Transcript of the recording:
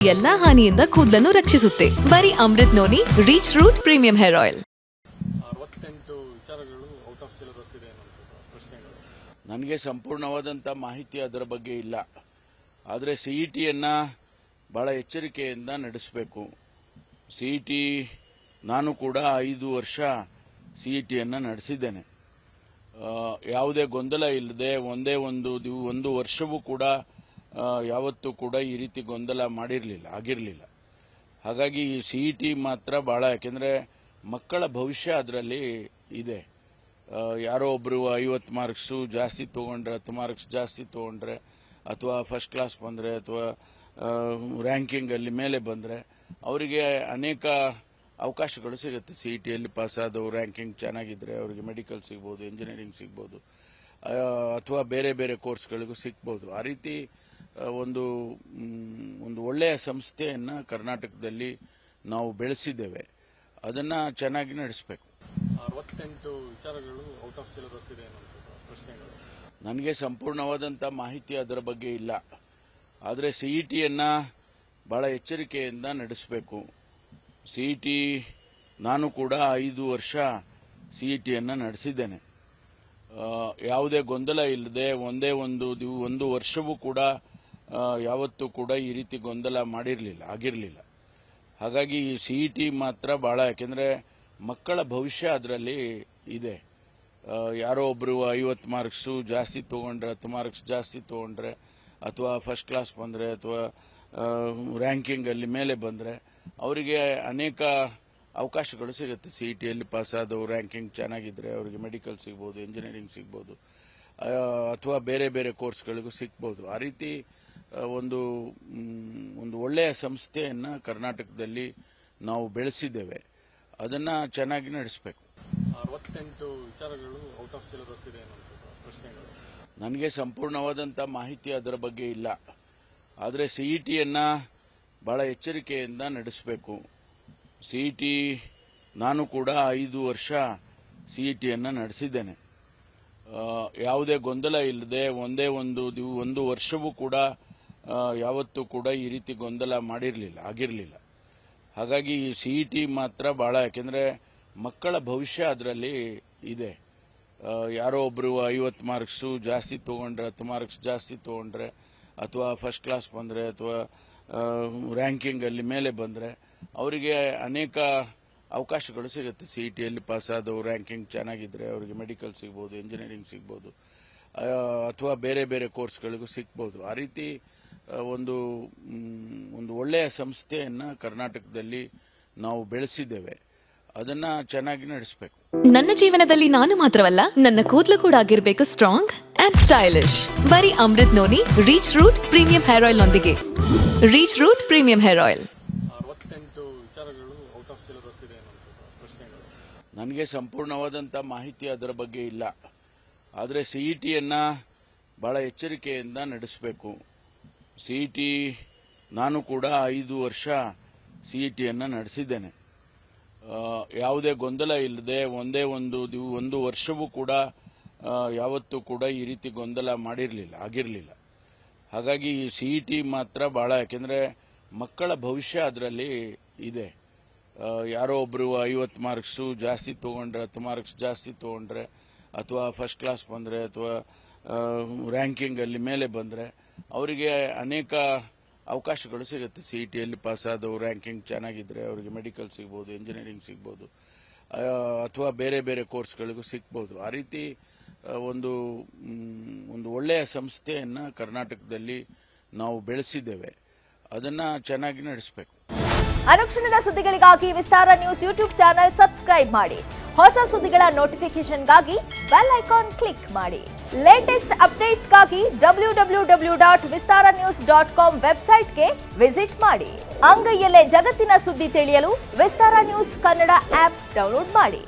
ಎಲ್ಲಾ ಹಾನಿಯಿಂದ ಕೂದಲನ್ನು ರಕ್ಷಿಸುತ್ತೆ. ಬರೀ Amrit noni reach root premium hair oil. 68 ವಿಚಾರಗಳು ಔಟ್ ಆಫ್ ಸಿಲೆಬಸ್ ಇದೆ ಅನ್ನುವಂಥ ಪ್ರಶ್ನೆಗಳು. ನನಗೆ ಸಂಪೂರ್ಣವಾದಂಥ ಮಾಹಿತಿ ಅದರ ಬಗ್ಗೆ ಇಲ್ಲ. ಆದರೆ ಸಿಇಟಿಯನ್ನು ಭಾಳ ಎಚ್ಚರಿಕೆಯಿಂದ ನಡೆಸಬೇಕು. ಸಿಇಟಿ ನಾನು ಕೂಡ 5 ವರ್ಷ ಸಿಇಟಿಯನ್ನು ನಡೆಸಿದ್ದೇನೆ. ಯಾವುದೇ ಗೊಂದಲ ಇಲ್ಲದೆ ಒಂದೇ ಒಂದು ವರ್ಷವೂ ಕೂಡ ಯಾವತ್ತೂ ಕೂಡ ಈ ರೀತಿ ಗೊಂದಲ ಆಗಿರಲಿಲ್ಲ. ಹಾಗಾಗಿ ಈ ಸಿಇಟಿ ಮಾತ್ರ ಭಾಳ, ಯಾಕೆಂದರೆ ಮಕ್ಕಳ ಭವಿಷ್ಯ ಅದರಲ್ಲಿ ಇದೆ. ಯಾರೋ ಒಬ್ಬರು 50 ಮಾರ್ಕ್ಸು ಜಾಸ್ತಿ ತೊಗೊಂಡ್ರೆ, 10 ಮಾರ್ಕ್ಸ್ ಜಾಸ್ತಿ ತೊಗೊಂಡ್ರೆ, ಅಥವಾ ಫಸ್ಟ್ ಕ್ಲಾಸ್ ಬಂದರೆ, ಅಥವಾ ರ್ಯಾಂಕಿಂಗಲ್ಲಿ ಮೇಲೆ ಬಂದರೆ ಅವರಿಗೆ ಅನೇಕ ಅವಕಾಶಗಳು ಸಿಗುತ್ತೆ. ಸಿಇಟಿಯಲ್ಲಿ ಪಾಸಾದವು ರ್ಯಾಂಕಿಂಗ್ ಚೆನ್ನಾಗಿದ್ದರೆ ಅವರಿಗೆ ಮೆಡಿಕಲ್ ಸಿಗ್ಬೋದು, ಇಂಜಿನಿಯರಿಂಗ್ ಸಿಗ್ಬೋದು, ಅಥವಾ ಬೇರೆ ಬೇರೆ ಕೋರ್ಸ್ಗಳಿಗೂ ಸಿಗ್ಬೋದು. ಆ ರೀತಿ ಒಂದು ಒಳ್ಳೆಯ ಸಂಸ್ಥೆಯನ್ನು ಕರ್ನಾಟಕದಲ್ಲಿ ನಾವು ಬೆಳೆಸಿದ್ದೇವೆ. ಅದನ್ನು ಚೆನ್ನಾಗಿ ನಡೆಸಬೇಕು. 68 ವಿಚಾರಗಳು ಔಟ್ ಆಫ್ ಸಿಲೆಬಸ್ ಇದೆ ಅನ್ನುವಂಥ ಪ್ರಶ್ನೆಗಳು. ನನಗೆ ಸಂಪೂರ್ಣವಾದಂಥ ಮಾಹಿತಿ ಅದರ ಬಗ್ಗೆ ಇಲ್ಲ. ಆದರೆ ಸಿಇಟಿಯನ್ನು ಭಾಳ ಎಚ್ಚರಿಕೆಯಿಂದ ನಡೆಸಬೇಕು. ಸಿಇಟಿ ನಾನು ಕೂಡ 5 ವರ್ಷ ಸಿಇಟಿಯನ್ನು ನಡೆಸಿದ್ದೇನೆ. ಯಾವುದೇ ಗೊಂದಲ ಇಲ್ಲದೆ ಒಂದೇ ಒಂದು ವರ್ಷವೂ ಕೂಡ ಯಾವತ್ತೂ ಕೂಡ ಈ ರೀತಿ ಗೊಂದಲ ಆಗಿರಲಿಲ್ಲ. ಹಾಗಾಗಿ ಈ ಸಿಇಟಿ ಮಾತ್ರ ಭಾಳ, ಯಾಕೆಂದರೆ ಮಕ್ಕಳ ಭವಿಷ್ಯ ಅದರಲ್ಲಿ ಇದೆ. ಯಾರೋ ಒಬ್ಬರು 50 ಮಾರ್ಕ್ಸು ಜಾಸ್ತಿ ತೊಗೊಂಡ್ರೆ, 10 ಮಾರ್ಕ್ಸ್ ಜಾಸ್ತಿ ತೊಗೊಂಡ್ರೆ, ಅಥವಾ ಫಸ್ಟ್ ಕ್ಲಾಸ್ ಬಂದರೆ, ಅಥವಾ ರ್ಯಾಂಕಿಂಗಲ್ಲಿ ಮೇಲೆ ಬಂದರೆ ಅವರಿಗೆ ಅನೇಕ ಅವಕಾಶಗಳು ಸಿಗುತ್ತೆ. ಸಿಇಟಿಯಲ್ಲಿ ಪಾಸಾದವು ರ್ಯಾಂಕಿಂಗ್ ಚೆನ್ನಾಗಿದ್ದರೆ ಅವರಿಗೆ ಮೆಡಿಕಲ್ ಸಿಗ್ಬೋದು, ಇಂಜಿನಿಯರಿಂಗ್ ಸಿಗ್ಬೋದು, ಅಥವಾ ಬೇರೆ ಬೇರೆ ಕೋರ್ಸ್ಗಳಿಗೂ ಸಿಗ್ಬೋದು. ಆ ರೀತಿ ಒಂದು ಒಳ್ಳೆಯ ಸಂಸ್ಥೆಯನ್ನು ಕರ್ನಾಟಕದಲ್ಲಿ ನಾವು ಬೆಳೆಸಿದ್ದೇವೆ. ಅದನ್ನು ಚೆನ್ನಾಗಿ ನಡೆಸಬೇಕು. 68 ವಿಚಾರಗಳು ಔಟ್ ಆಫ್ ಸಿಲೆಬಸ್ ಇದೆ ಅನ್ನುವಂಥ ಪ್ರಶ್ನೆಗಳು. ನನಗೆ ಸಂಪೂರ್ಣವಾದಂಥ ಮಾಹಿತಿ ಅದರ ಬಗ್ಗೆ ಇಲ್ಲ. ಆದರೆ ಸಿಇಟಿಯನ್ನು ಭಾಳ ಎಚ್ಚರಿಕೆಯಿಂದ ನಡೆಸಬೇಕು. ಸಿಇಟಿ ನಾನು ಕೂಡ 5 ವರ್ಷ ಸಿಇಟಿಯನ್ನು ನಡೆಸಿದ್ದೇನೆ. ಯಾವುದೇ ಗೊಂದಲ ಇಲ್ಲದೆ ಒಂದೇ ಒಂದು ವರ್ಷವೂ ಕೂಡ ಯಾವತ್ತೂ ಕೂಡ ಈ ರೀತಿ ಗೊಂದಲ ಆಗಿರಲಿಲ್ಲ. ಹಾಗಾಗಿ ಈ ಸಿಇಟಿ ಮಾತ್ರ ಭಾಳ, ಯಾಕೆಂದರೆ ಮಕ್ಕಳ ಭವಿಷ್ಯ ಅದರಲ್ಲಿ ಇದೆ. ಯಾರೋ ಒಬ್ಬರು 50 ಮಾರ್ಕ್ಸು ಜಾಸ್ತಿ ತೊಗೊಂಡ್ರೆ, 10 ಮಾರ್ಕ್ಸ್ ಜಾಸ್ತಿ ತೊಗೊಂಡ್ರೆ, ಅಥವಾ ಫಸ್ಟ್ ಕ್ಲಾಸ್ ಬಂದರೆ, ಅಥವಾ ರ್ಯಾಂಕಿಂಗಲ್ಲಿ ಮೇಲೆ ಬಂದರೆ ಅವರಿಗೆ ಅನೇಕ ಅವಕಾಶಗಳು ಸಿಗುತ್ತೆ. ಸಿಇಟಿಯಲ್ಲಿ ಪಾಸಾದವು ರ್ಯಾಂಕಿಂಗ್ ಚೆನ್ನಾಗಿದ್ದರೆ ಅವರಿಗೆ ಮೆಡಿಕಲ್ ಸಿಗ್ಬೋದು, ಇಂಜಿನಿಯರಿಂಗ್ ಸಿಗ್ಬೋದು, ಅಥವಾ ಬೇರೆ ಬೇರೆ ಕೋರ್ಸ್ಗಳಿಗೂ ಸಿಗ್ಬೋದು. ಆ ರೀತಿ ಒಂದು ಒಳ್ಳೆಯ ಸಂಸ್ಥೆಯನ್ನು ಕರ್ನಾಟಕದಲ್ಲಿ ನಾವು ಬೆಳೆಸಿದ್ದೇವೆ. ಅದನ್ನು ಚೆನ್ನಾಗಿ ನಡೆಸಬೇಕು. ನನ್ನ ಜೀವನದಲ್ಲಿ ನಾನು ಮಾತ್ರವಲ್ಲ, ನನ್ನ ಕೂದಲು ಕೂಡ ಆಗಿರಬೇಕು ಸ್ಟ್ರಾಂಗ್ ಅಂಡ್ ಸ್ಟೈಲಿಶ್. ಬರೀ Amrit noni reach root premium hair oil ನೊಂದಿಗೆ. Reach root premium hair oil. 68 ವಿಚಾರಗಳು ಔಟ್ ಆಫ್ ಸಿಲೆಬಸ್ ಇದೆ ಅನ್ನುವಂಥ ಪ್ರಶ್ನೆಗಳು. ನನಗೆ ಸಂಪೂರ್ಣವಾದಂಥ ಮಾಹಿತಿ ಅದರ ಬಗ್ಗೆ ಇಲ್ಲ. ಆದರೆ ಸಿಇಟಿಯನ್ನು ಭಾಳ ಎಚ್ಚರಿಕೆಯಿಂದ ನಡೆಸಬೇಕು. ಸಿಇಟಿ ನಾನು ಕೂಡ 5 ವರ್ಷ ಸಿಇಟಿಯನ್ನು ನಡೆಸಿದ್ದೇನೆ. ಯಾವುದೇ ಗೊಂದಲ ಇಲ್ಲದೆ ಒಂದೇ ಒಂದು ವರ್ಷವೂ ಕೂಡ ಯಾವತ್ತೂ ಕೂಡ ಈ ರೀತಿ ಗೊಂದಲ ಆಗಿರಲಿಲ್ಲ. ಹಾಗಾಗಿ ಈ ಸಿಇಟಿ ಮಾತ್ರ ಭಾಳ, ಯಾಕೆಂದರೆ ಮಕ್ಕಳ ಭವಿಷ್ಯ ಅದರಲ್ಲಿ ಇದೆ. ಯಾರೋ ಒಬ್ಬರು 50 ಮಾರ್ಕ್ಸು ಜಾಸ್ತಿ ತೊಗೊಂಡ್ರೆ, 10 ಮಾರ್ಕ್ಸ್ ಜಾಸ್ತಿ ತೊಗೊಂಡ್ರೆ, ಅಥವಾ ಫಸ್ಟ್ ಕ್ಲಾಸ್ ಬಂದರೆ, ಅಥವಾ ರ್ಯಾಂಕಿಂಗಲ್ಲಿ ಮೇಲೆ ಬಂದರೆ ಅವರಿಗೆ ಅನೇಕ ಅವಕಾಶಗಳು ಸಿಗುತ್ತೆ. ಸಿಇಟಿಯಲ್ಲಿ ಪಾಸಾದವು ರ್ಯಾಂಕಿಂಗ್ ಚೆನ್ನಾಗಿದ್ದರೆ ಅವರಿಗೆ ಮೆಡಿಕಲ್ ಸಿಗ್ಬೋದು, ಇಂಜಿನಿಯರಿಂಗ್ ಸಿಗ್ಬೋದು, ಅಥವಾ ಬೇರೆ ಬೇರೆ ಕೋರ್ಸ್ಗಳಿಗೂ ಸಿಗ್ಬೋದು. ಆ ರೀತಿ ಒಂದು ಒಳ್ಳೆಯ ಸಂಸ್ಥೆಯನ್ನು ಕರ್ನಾಟಕದಲ್ಲಿ ನಾವು ಬೆಳೆಸಿದ್ದೇವೆ. ಅದನ್ನು ಚೆನ್ನಾಗಿ ನಡೆಸಬೇಕು. ಅನುಕ್ಷಣದ ಸುದ್ದಿಗಳಿಗಾಗಿ ವಿಸ್ತಾರ ನ್ಯೂಸ್ ಯೂಟ್ಯೂಬ್ ಚಾನೆಲ್ ಸಬ್ಸ್ಕ್ರೈಬ್ ಮಾಡಿ. ಹೊಸ ಸುದ್ದಿಗಳ ನೋಟಿಫಿಕೇಶನ್ಗಾಗಿ ಬೆಲ್ ಐಕಾನ್ ಕ್ಲಿಕ್ ಮಾಡಿ. ಲೇಟೆಸ್ಟ್ ಅಪ್ಡೇಟ್ಸ್ಗಾಗಿ www.vistaranews.com ವೆಬ್ಸೈಟ್ಗೆ ವಿಸಿಟ್ ಮಾಡಿ. ಅಂಗೈಯಲ್ಲೇ ಜಗತ್ತಿನ ಸುದ್ದಿ ತಿಳಿಯಲು ವಿಸ್ತಾರ ನ್ಯೂಸ್ ಕನ್ನಡ ಆಪ್ ಡೌನ್ಲೋಡ್ ಮಾಡಿ.